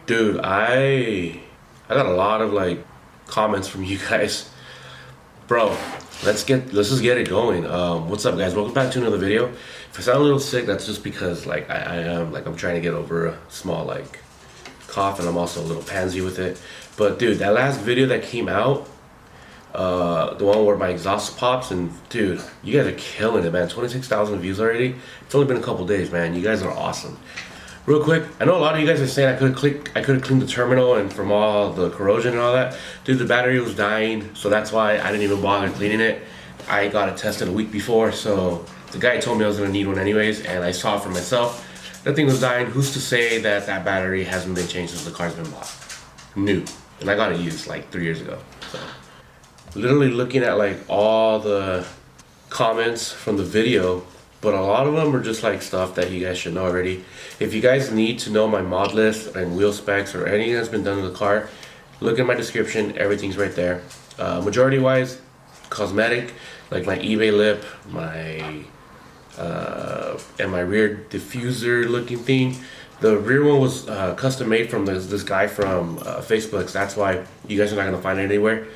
Dude, I got a lot of like comments from you guys. Bro, let's just get it going. What's up, guys? Welcome back to another video. If I sound a little sick, that's just because like I am I'm trying to get over a small like cough, and I'm also a little pansy with it. But dude, that last video that came out, the one where my exhaust pops, and dude, you guys are killing it, man. 26,000 views already. It's only been a couple days, man. You guys are awesome. Real quick, I know a lot of you guys are saying I could have cleaned the terminal and from all the corrosion and all that. Dude, the battery was dying, so that's why I didn't even bother cleaning it. I got it tested a week before, so the guy told me I was gonna need one anyways, and I saw it for myself. That thing was dying. Who's to say that that battery hasn't been changed since the car's been bought? New. And I got it used like 3 years ago. So literally looking at like all the comments from the video, but a lot of them are just like stuff that you guys should know already. If you guys need to know my mod list and wheel specs or anything that's been done to the car, look at my description, everything's right there. Majority wise, cosmetic, like my eBay lip, my and my rear diffuser looking thing. The rear one was custom made from this guy from Facebook, so that's why you guys are not gonna find it anywhere.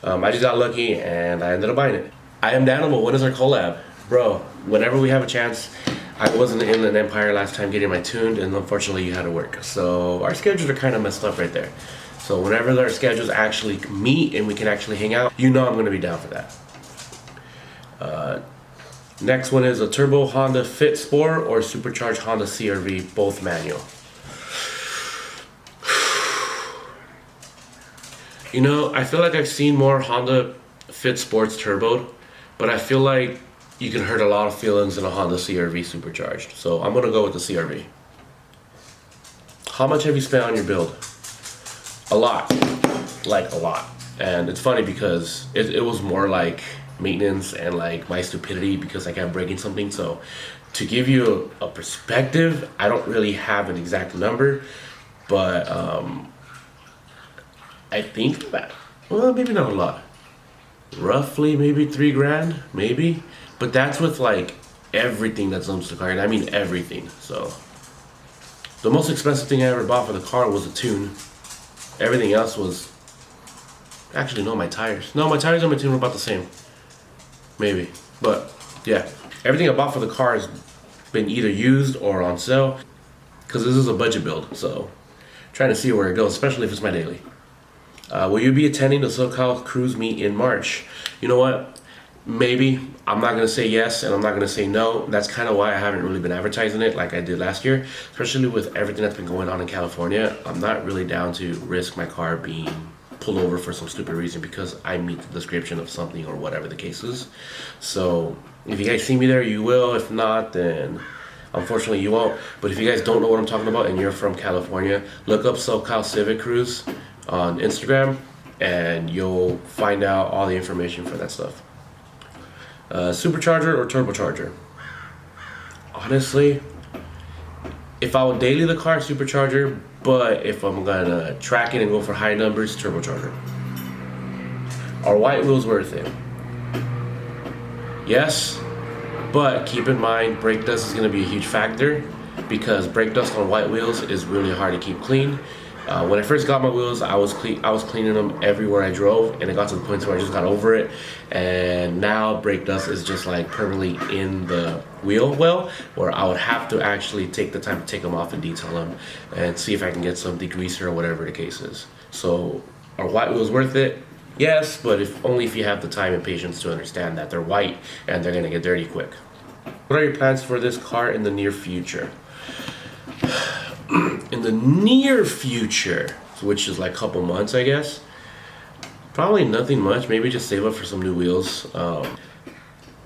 I just got lucky and I ended up buying it. I am down, but when is our collab? Bro, whenever we have a chance. I wasn't in an Empire last time getting my tuned, and unfortunately you had to work. So our schedules are kind of messed up right there. So whenever our schedules actually meet and we can actually hang out, you know I'm gonna be down for that. Next one is a turbo Honda Fit Sport or supercharged Honda CRV, both manual. You know, I feel like I've seen more Honda Fit Sports turboed, but I feel like you can hurt a lot of feelings in a Honda CRV supercharged. So I'm gonna go with the CRV. How much have you spent on your build? A lot, like a lot. And it's funny because it was more like maintenance and like my stupidity because I kept breaking something. So to give you a perspective, I don't really have an exact number, but I think that, well, maybe not a lot. Roughly maybe 3 grand, maybe. But that's with like everything that's on the car, and I mean everything. So the most expensive thing I ever bought for the car was a tune. Everything else was, actually no, my tires. No, my tires and my tune were about the same. Maybe, but yeah. Everything I bought for the car has been either used or on sale, because this is a budget build, so trying to see where it goes, especially if it's my daily. Will you be attending the SoCal Cruise meet in March? You know what? Maybe. I'm not gonna say yes and I'm not gonna say no. That's kind of why I haven't really been advertising it like I did last year, especially with everything that's been going on in California. I'm not really down to risk my car being pulled over for some stupid reason because I meet the description of something or whatever the case is. So if you guys see me there, you will. If not, then unfortunately you won't. But if you guys don't know what I'm talking about and you're from California, look up SoCal Civic Cruise on Instagram and you'll find out all the information for that stuff. Supercharger or turbocharger? Honestly, if I would daily the car, supercharger, but if I'm gonna track it and go for high numbers, turbocharger. Are white wheels worth it? Yes, but keep in mind brake dust is gonna be a huge factor because brake dust on white wheels is really hard to keep clean. When I first got my wheels, I was cleaning them everywhere I drove, and it got to the point where I just got over it. And now brake dust is just like permanently in the wheel well, where I would have to actually take the time to take them off and detail them and see if I can get some degreaser or whatever the case is. So are white wheels worth it? Yes, but only if you have the time and patience to understand that they're white and they're gonna get dirty quick. What are your plans for this car in the near future? In the near future, which is like a couple months, I guess, probably nothing much. Maybe just save up for some new wheels.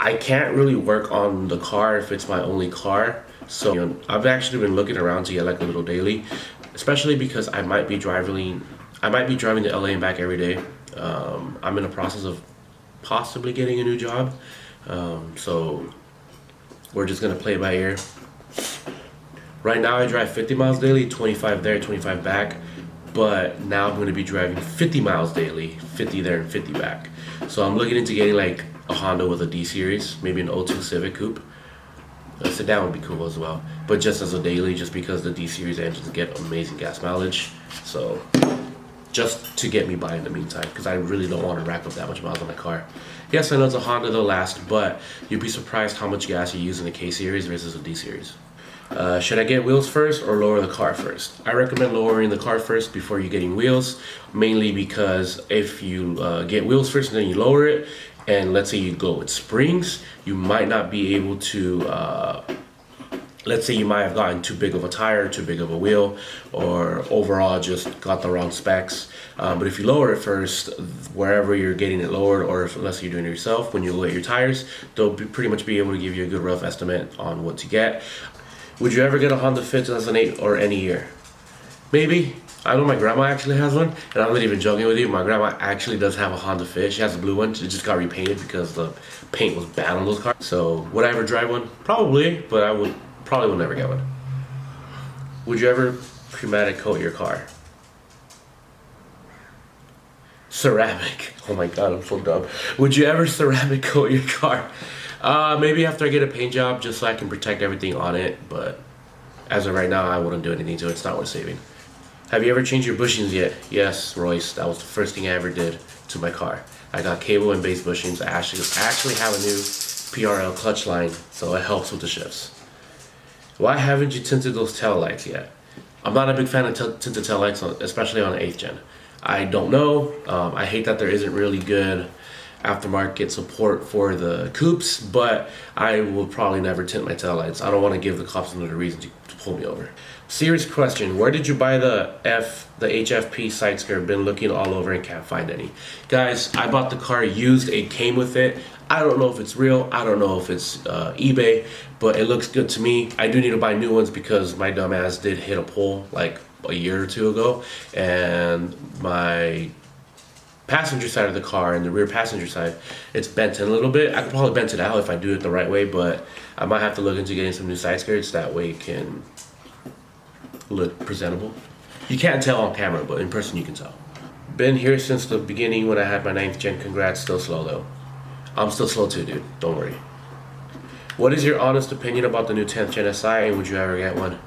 I can't really work on the car if it's my only car, so you know, I've actually been looking around to get like a little daily, especially because I might be driving to LA and back every day. I'm in the process of possibly getting a new job, so we're just gonna play it by ear. Right now I drive 50 miles daily, 25 there, 25 back, but now I'm going to be driving 50 miles daily, 50 there and 50 back. So I'm looking into getting like a Honda with a D series, maybe an 02 Civic Coupe. A sedan would be cool as well, but just as a daily, just because the D series engines get amazing gas mileage. So just to get me by in the meantime, because I really don't want to rack up that much miles on my car. Yes, I know it's a Honda, they'll last, but you'd be surprised how much gas you use in the K series versus a D series. Should I get wheels first or lower the car first? I recommend lowering the car first before you're getting wheels, mainly because if you get wheels first and then you lower it, and let's say you go with springs, you might not be able to, let's say you might have gotten too big of a tire, too big of a wheel, or overall just got the wrong specs. But if you lower it first, wherever you're getting it lowered, or unless you're doing it yourself, when you look at your tires, they'll pretty much be able to give you a good rough estimate on what to get. Would you ever get a Honda Fit 2008 or any year? Maybe. I know my grandma actually has one, and I'm not even joking with you. My grandma actually does have a Honda Fit. She has a blue one. She just got repainted because the paint was bad on those cars. So would I ever drive one? Probably, but I would probably never get one. Would you ever pneumatic coat your car? Ceramic. Oh my god, I'm so dumb. Would you ever ceramic coat your car? Maybe after I get a paint job, just so I can protect everything on it, but as of right now, I wouldn't do anything to it. It's not worth saving. Have you ever changed your bushings yet? Yes, Royce. That was the first thing I ever did to my car. I got cable and base bushings. I actually have a new PRL clutch line, so it helps with the shifts. Why haven't you tinted those tail lights yet? I'm not a big fan of tinted tail lights, especially on the 8th gen. I don't know. I hate that there isn't really good aftermarket support for the coupes, but I will probably never tint my taillights. I don't want to give the cops another reason to pull me over. Serious question, where did you buy the HFP side skirt? Been looking all over and can't find any. Guys, I bought the car used, it came with it. I don't know if it's real, I don't know if it's eBay, but it looks good to me. I do need to buy new ones because my dumbass did hit a pole like a year or two ago, and my passenger side of the car and the rear passenger side, it's bent in a little bit. I could probably bent it out if I do it the right way, but I might have to look into getting some new side skirts. That way it can look presentable. You can't tell on camera, but in person you can tell. Been here since the beginning when I had my 9th gen. Congrats. Still slow though. I'm still slow too, dude. Don't worry. What is your honest opinion about the new 10th gen SI, and would you ever get one?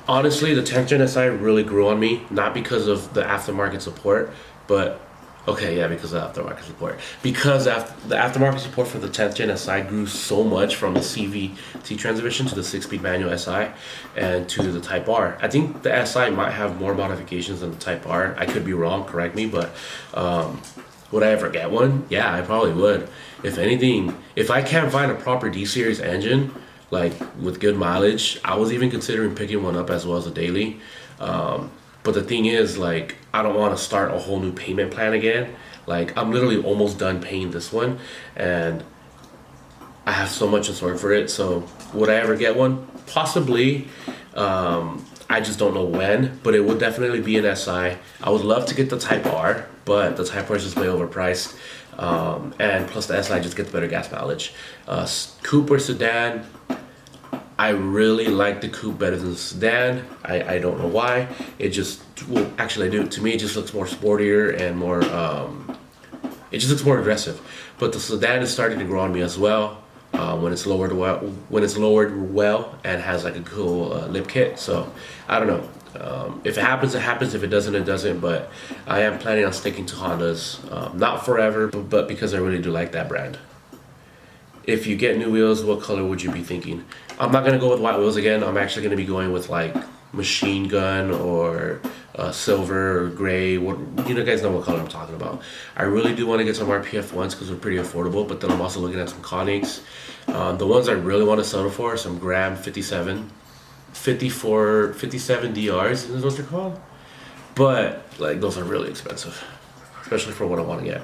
Honestly, the 10th gen SI really grew on me, not because of the aftermarket support, but okay, yeah, because of the aftermarket support. Because the aftermarket support for the 10th gen SI grew so much from the CVT transmission to the 6-speed manual SI and to the Type R. I think the SI might have more modifications than the Type R. I could be wrong, correct me, but would I ever get one? Yeah, I probably would. If anything, if I can't find a proper D-Series engine, like with good mileage, I was even considering picking one up as well as a daily. But the thing is, like, I don't want to start a whole new payment plan again. Like, I'm literally almost done paying this one, and I have so much in store for it. So, would I ever get one? Possibly. I just don't know when, but it would definitely be an SI. I would love to get the Type R, but the Type R is just way overpriced. And plus the SI just gets better gas mileage. Coupe or sedan, I really like the coupe better than the sedan. I don't know why. It just, well, actually I do. To me, it just looks more sportier and more, it just looks more aggressive. But the sedan is starting to grow on me as well. When it's lowered well, and has like a cool lip kit. So I don't know. If it happens, it happens. If it doesn't, it doesn't. But I am planning on sticking to Hondas, not forever, but because I really do like that brand. If you get new wheels, what color would you be thinking? I'm not gonna go with white wheels again. I'm actually gonna be going with like machine gun or silver or gray. What, you know, guys know what color I'm talking about. I really do want to get some RPF ones because they're pretty affordable. But then I'm also looking at some Conics. The ones I really want to settle for are some Graham 57 DRs, is what they're called. But like those are really expensive, especially for what I want to get.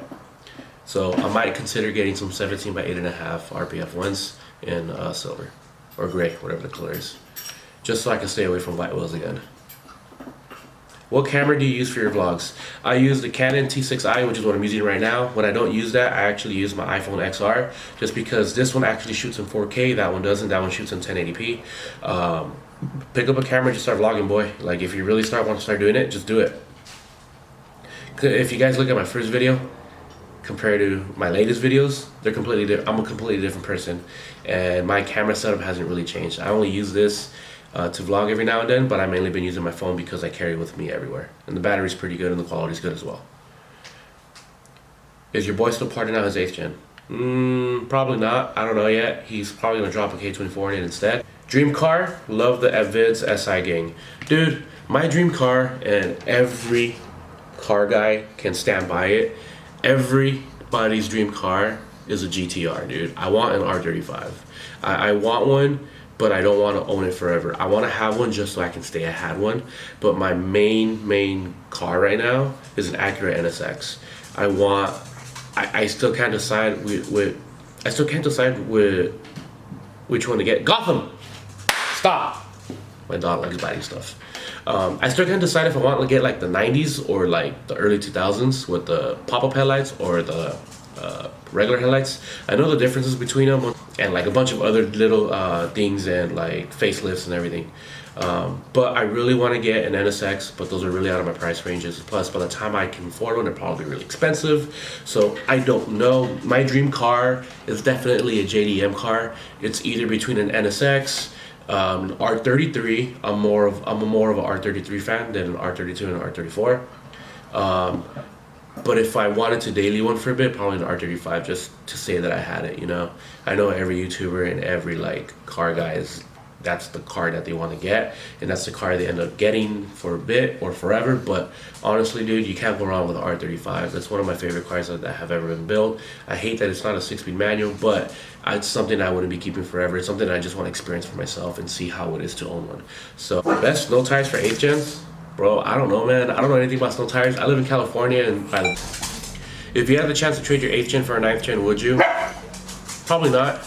So I might consider getting some 17 by 8.5 RPF ones in silver or gray, whatever the color is, just so I can stay away from white wheels again. What camera do you use for your vlogs? I use the Canon T6i, which is what I'm using right now. When I don't use that, I actually use my iPhone XR, just because this one actually shoots in 4K, that one doesn't, that one shoots in 1080p. Pick up a camera and just start vlogging, boy. Like, if you really want to start doing it, just do it. If you guys look at my first video, compared to my latest videos, they're completely different. I'm a completely different person, and my camera setup hasn't really changed. I only use this to vlog every now and then, but I've mainly been using my phone because I carry it with me everywhere. And the battery's pretty good and the quality's good as well. Is your boy still parting out his 8th gen? Probably not. I don't know yet. He's probably gonna drop a K24 in it instead. Dream car, love the Avid's SI gang. Dude, my dream car, and every car guy can stand by it. Everybody's dream car is a GTR, dude. I want an R35. I want one, but I don't want to own it forever. I want to have one just so I can say I had one. But my main car right now is an Acura NSX. I still can't decide with which one to get. Gotham! Stop! My dog likes biting stuff. I still can't decide if I want to get like the 90s or like the early 2000s with the pop-up headlights or the regular headlights. I know the differences between them and like a bunch of other little things and like facelifts and everything. But I really want to get an NSX, but those are really out of my price ranges. Plus, by the time I can afford one, they're probably really expensive. So I don't know. My dream car is definitely a JDM car. It's either between an NSX, R33. I'm more of an R33 fan than an R32 and an R34. But if I wanted to daily one for a bit, probably an R35 just to say that I had it, you know. I know every YouTuber and every like car guys, that's the car that they want to get, and that's the car they end up getting for a bit or forever. But honestly, dude, you can't go wrong with an R35. That's one of my favorite cars that have ever been built. I hate that it's not a 6-speed manual, but it's something I wouldn't be keeping forever. It's something I just want to experience for myself and see how it is to own one. So best snow tires for 8th gens? Bro, I don't know, man. I don't know anything about snow tires. I live in California, and if you had the chance to trade your 8th gen for a 9th gen, would you? Probably not.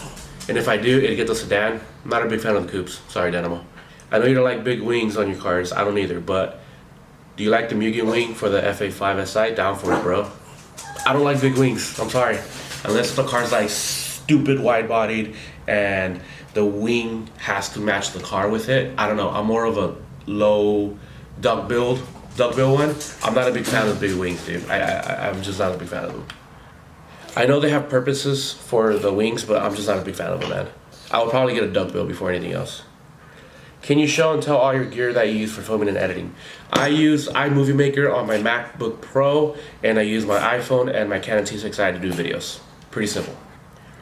And if I do, it'd get the sedan. I'm not a big fan of the coupes. Sorry, Dynamo. I know you don't like big wings on your cars. I don't either, but do you like the Mugen wing for the FA5 SI? Down for it, bro. I don't like big wings. I'm sorry. Unless the car's like stupid wide-bodied and the wing has to match the car with it. I don't know. I'm more of a low duckbill one. I'm not a big fan of big wings, dude. I'm just not a big fan of them. I know they have purposes for the wings, but I'm just not a big fan of them, man. I would probably get a duckbill before anything else. Can you show and tell all your gear that you use for filming and editing? I use iMovie Maker on my MacBook Pro, and I use my iPhone and my Canon T6i to do videos. Pretty simple.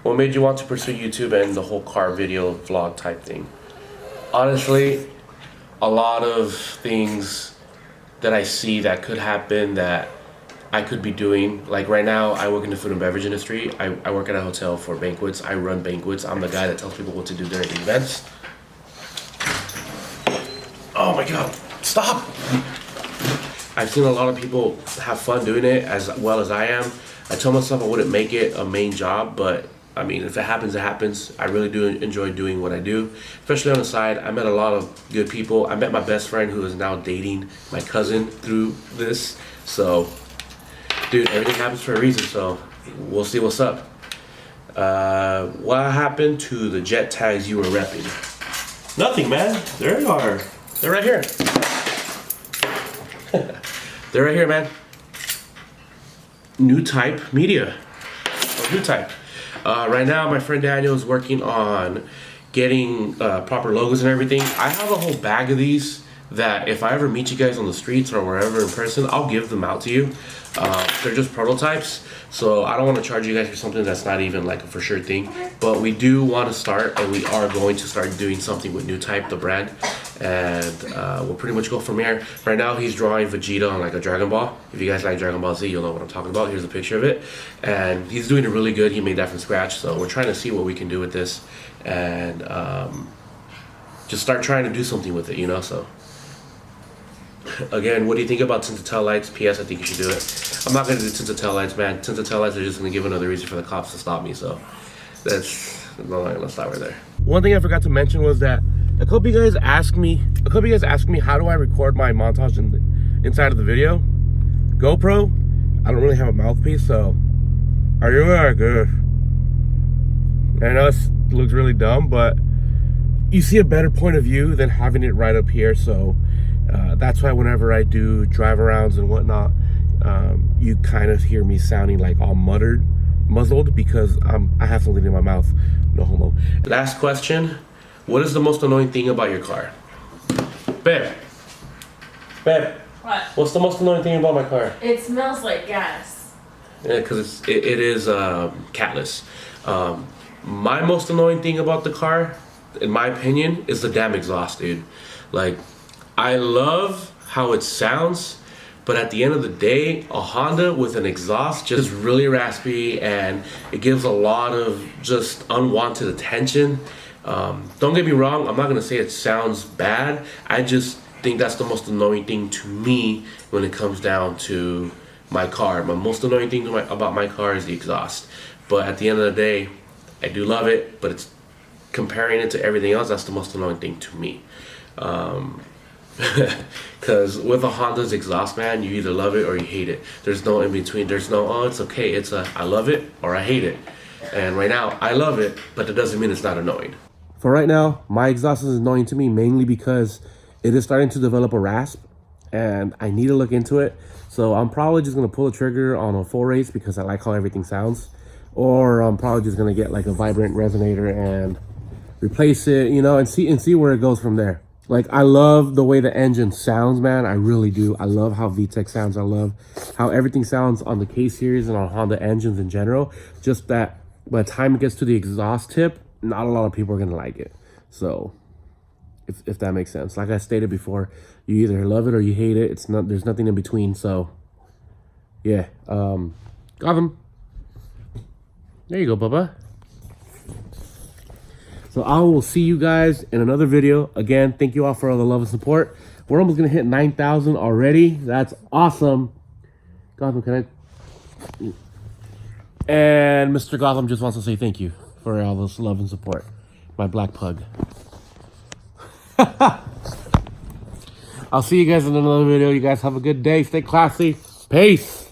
What made you want to pursue YouTube and the whole car video vlog type thing? Honestly, a lot of things that I see that could happen that I could be doing. Like right now, I work in the food and beverage industry. I work at a hotel for banquets. I run banquets. I'm the guy that tells people what to do during events. Oh my God, stop! I've seen a lot of people have fun doing it as well as I am. I told myself I wouldn't make it a main job, but I mean, if it happens, it happens. I really do enjoy doing what I do, especially on the side. I met a lot of good people. I met my best friend who is now dating my cousin through this. So, dude, everything happens for a reason, so we'll see what's up. What happened to the jet tags you were repping? Nothing, man. There you are. They're right here. They're right here, man. New Type Media. New Type. Right now, my friend Daniel is working on getting proper logos and everything. I have a whole bag of these that if I ever meet you guys on the streets or wherever in person, I'll give them out to you. They're just prototypes, so I don't want to charge you guys for something that's not even like a for sure thing. But we do want to start, and we are going to start doing something with New Type, the brand, and we'll pretty much go from here. Right now, he's drawing Vegeta on like a Dragon Ball. If you guys like Dragon Ball Z, you'll know what I'm talking about. Here's a picture of it, and he's doing it really good. He made that from scratch, so we're trying to see what we can do with this, and just start trying to do something with it, you know. So again, what do you think about tinted tail lights? P.S. I think you should do it. I'm not gonna do tinted tail lights, man. Tinted tail lights are just gonna give another reason for the cops to stop me. So I'm not gonna stop right there. One thing I forgot to mention was that a couple of you guys asked me how do I record my montage inside of the video. GoPro, I don't really have a mouthpiece, so are you good? I know it looks really dumb, but you see a better point of view than having it right up here. So that's why whenever I do drive arounds and whatnot, you kind of hear me sounding like all muzzled because I have something in my mouth. No homo. Last question. What is the most annoying thing about your car? Babe. Babe. What? What's the most annoying thing about my car? It smells like gas. Yeah, because it is Catless. My most annoying thing about the car, in my opinion, is the damn exhaust, dude. Like, I love how it sounds, but at the end of the day, a Honda with an exhaust just really raspy, and it gives a lot of just unwanted attention. Don't get me wrong, I'm not gonna say it sounds bad. I just think that's the most annoying thing to me when it comes down to my car. My most annoying thing about my car is the exhaust. But at the end of the day, I do love it, but it's comparing it to everything else, that's the most annoying thing to me. Because with a Honda's exhaust, man, you either love it or you hate it. There's no in between. There's no, oh, it's okay. It's a, I love it or I hate it. And right now, I love it, but that doesn't mean it's not annoying. For right now, my exhaust is annoying to me mainly because it is starting to develop a rasp, and I need to look into it. So I'm probably just gonna pull the trigger on a full race because I like how everything sounds. Or I'm probably just gonna get like a vibrant resonator and replace it, you know, and see where it goes from there. Like, I love the way the engine sounds, man. I really do. I love how VTEC sounds. I love how everything sounds on the K series and on Honda engines in general. Just that by the time it gets to the exhaust tip, not a lot of people are gonna like it. So if that makes sense. Like I stated before, you either love it or you hate it. It's not, there's nothing in between. So yeah, Gotham. There you go, Bubba. So I will see you guys in another video. Again, thank you all for all the love and support. We're almost gonna hit 9,000 already. That's awesome. Gotham, can I? And Mr. Gotham just wants to say thank you for all this love and support. My black pug. I'll see you guys in another video. You guys have a good day. Stay classy. Peace.